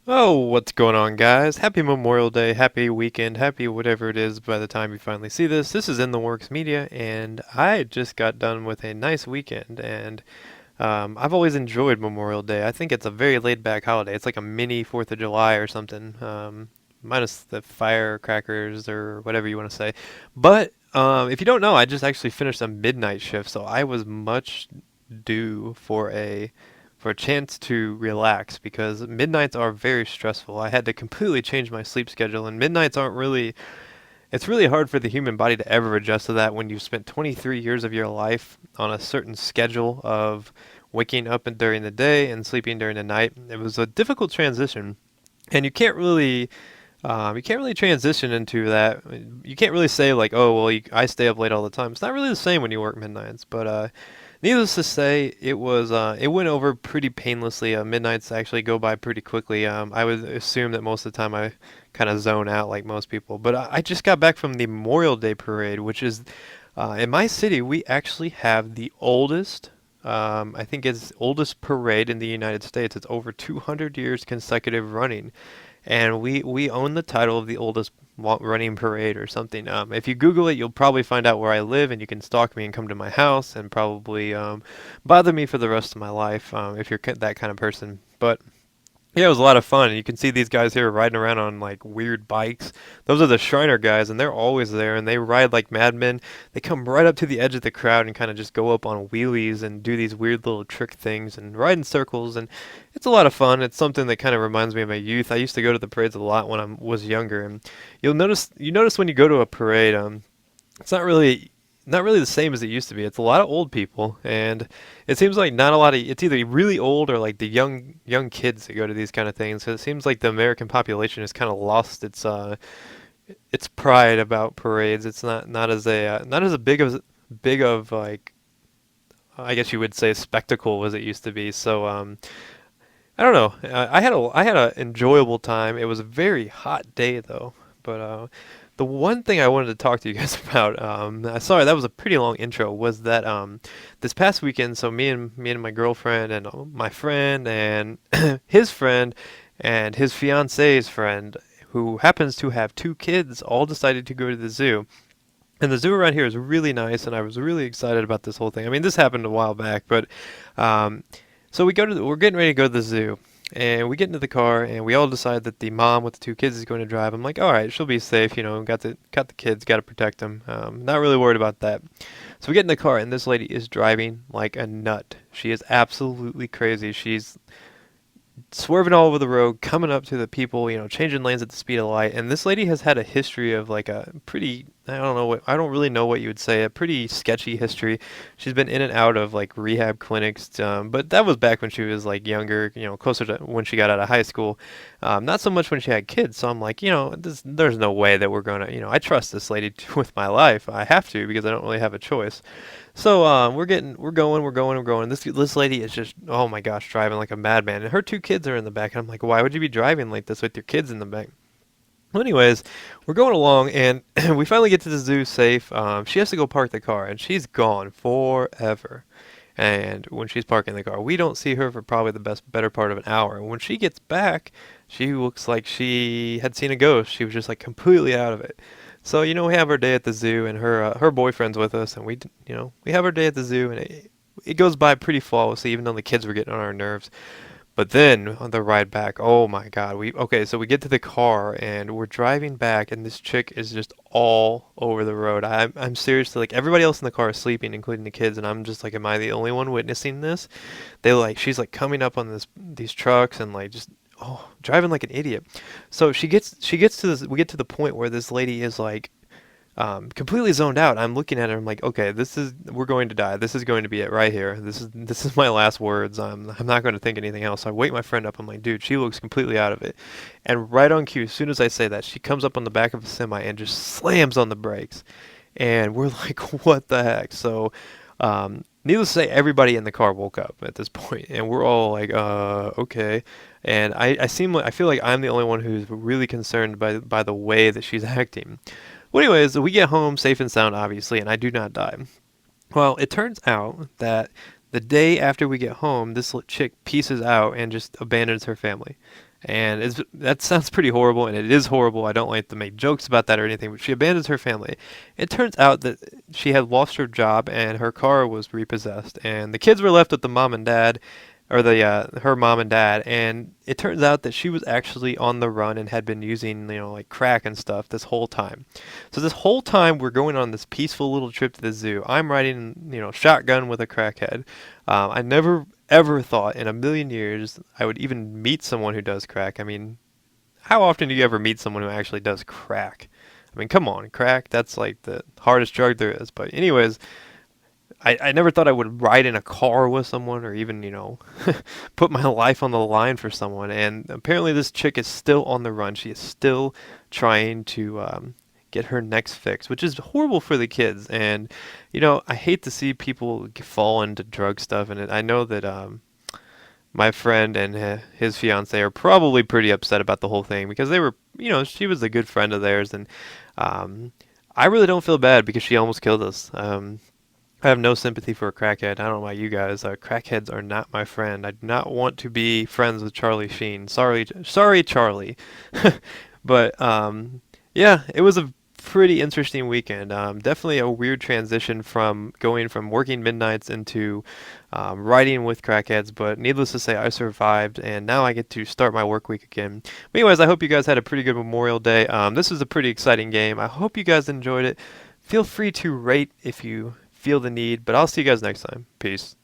Oh, what's going on, guys? Happy Memorial Day, happy weekend, happy whatever it is by the time you finally see this. This is In the Works Media, and I just got done with a nice weekend, and I've always enjoyed Memorial Day. I think it's a very laid-back holiday. It's like a mini 4th of July or something, minus the firecrackers or whatever you want to say. But if you don't know, I just actually finished a midnight shift, so I was much due for a chance to relax because midnights are very stressful. I had to completely change my sleep schedule, and midnights aren't really, it's really hard for the human body to ever adjust to that when you've spent 23 years of your life on a certain schedule of waking up during the day and sleeping during the night. It was a difficult transition, and you can't really transition into that. You can't really say like, oh well, I stay up late all the time. It's not really the same when you work midnights, but needless to say, it went over pretty painlessly. Midnights actually go by pretty quickly. I would assume that most of the time I kind of zone out like most people. But I just got back from the Memorial Day parade, which is in my city. We actually have the oldest. I think it's oldest parade in the United States. It's over 200 years consecutive running, and we own the title of the oldest running parade or something. If you Google it, you'll probably find out where I live, and you can stalk me and come to my house and probably bother me for the rest of my life if you're that kind of person. But yeah, it was a lot of fun. You can see these guys here riding around on like weird bikes. Those are the Shriner guys, and they're always there, and they ride like madmen. They come right up to the edge of the crowd and kind of just go up on wheelies and do these weird little trick things and ride in circles, and it's a lot of fun. It's something that kind of reminds me of my youth. I used to go to the parades a lot when I was younger, and you notice when you go to a parade, it's not really the same as it used to be. It's a lot of old people, and it seems like not a lot of. It's either really old or like the young kids that go to these kind of things. 'Cause it seems like the American population has kind of lost its pride about parades. It's not as a big of like I guess you would say spectacle as it used to be. So I don't know. I had a enjoyable time. It was a very hot day though, but the one thing I wanted to talk to you guys about, sorry, that was a pretty long intro, was that this past weekend, so me and my girlfriend and my friend and his friend and his fiance's friend, who happens to have two kids, all decided to go to the zoo. And the zoo around here is really nice, and I was really excited about this whole thing. I mean, this happened a while back, but um, so we're getting ready to go to the zoo, and we get into the car, and we all decide that the mom with the two kids is going to drive. I'm like, all right, she'll be safe, got the kids, got to protect them. Not really worried about that. So we get in the car, and this lady is driving like a nut. She is absolutely crazy. She's swerving all over the road, coming up to the people, changing lanes at the speed of light. And this lady has had a history of like a pretty, I don't really know what you would say, a pretty sketchy history. She's been in and out of like rehab clinics, but that was back when she was like younger, closer to when she got out of high school. Not so much when she had kids. So I'm like, there's no way that we're gonna, I trust this lady with my life. I have to because I don't really have a choice. So we're going. This lady is just, oh my gosh, driving like a madman, and her two kids are in the back. And I'm like, why would you be driving like this with your kids in the back? Well, anyways, we're going along, and we finally get to the zoo safe. She has to go park the car, and she's gone forever. And when she's parking the car, we don't see her for probably the better part of an hour. And when she gets back, she looks like she had seen a ghost. She was just like completely out of it. So we have our day at the zoo, and her boyfriend's with us, and we have our day at the zoo, and it goes by pretty flawlessly, even though the kids were getting on our nerves. But then on the ride back, oh my God, so we get to the car and we're driving back, and this chick is just all over the road. I'm seriously like, everybody else in the car is sleeping, including the kids, and I'm just like, am I the only one witnessing this? She's like coming up on these trucks and like just driving like an idiot. So she gets to this. We get to the point where this lady is like completely zoned out. I'm looking at her. I'm like, okay, we're going to die. This is going to be it right here. This is my last words. I'm not going to think anything else. So I wake my friend up. I'm like, dude, she looks completely out of it. And right on cue, as soon as I say that, she comes up on the back of a semi and just slams on the brakes. And we're like, what the heck? So, needless to say, everybody in the car woke up at this point, and we're all like, okay. And I feel like I'm the only one who's really concerned by the way that she's acting. Well, anyways, we get home safe and sound, obviously, and I do not die. Well, it turns out that the day after we get home, this chick pieces out and just abandons her family. And that sounds pretty horrible, and it is horrible. I don't like to make jokes about that or anything, but she abandons her family. It turns out that she had lost her job and her car was repossessed, and the kids were left with the mom and dad, or the her mom and dad. And it turns out that she was actually on the run and had been using, like crack and stuff this whole time. So this whole time we're going on this peaceful little trip to the zoo. I'm riding, shotgun with a crackhead. I never ever thought in a million years I would even meet someone who does crack. I mean, how often do you ever meet someone who actually does crack? I mean, come on, crack, that's like the hardest drug there is. But anyways, I never thought I would ride in a car with someone or even, put my life on the line for someone. And apparently this chick is still on the run. She is still trying to get her next fix, which is horrible for the kids. And, I hate to see people fall into drug stuff. And I know that my friend and his fiance are probably pretty upset about the whole thing because they were, she was a good friend of theirs. And I really don't feel bad because she almost killed us. I have no sympathy for a crackhead. I don't know about you guys. Crackheads are not my friend. I do not want to be friends with Charlie Sheen. Sorry, Charlie. But yeah, it was a pretty interesting weekend. Definitely a weird transition from going from working midnights into riding with crackheads. But needless to say, I survived, and now I get to start my work week again. But anyways, I hope you guys had a pretty good Memorial Day. This was a pretty exciting game. I hope you guys enjoyed it. Feel free to rate if you feel the need, but I'll see you guys next time. Peace.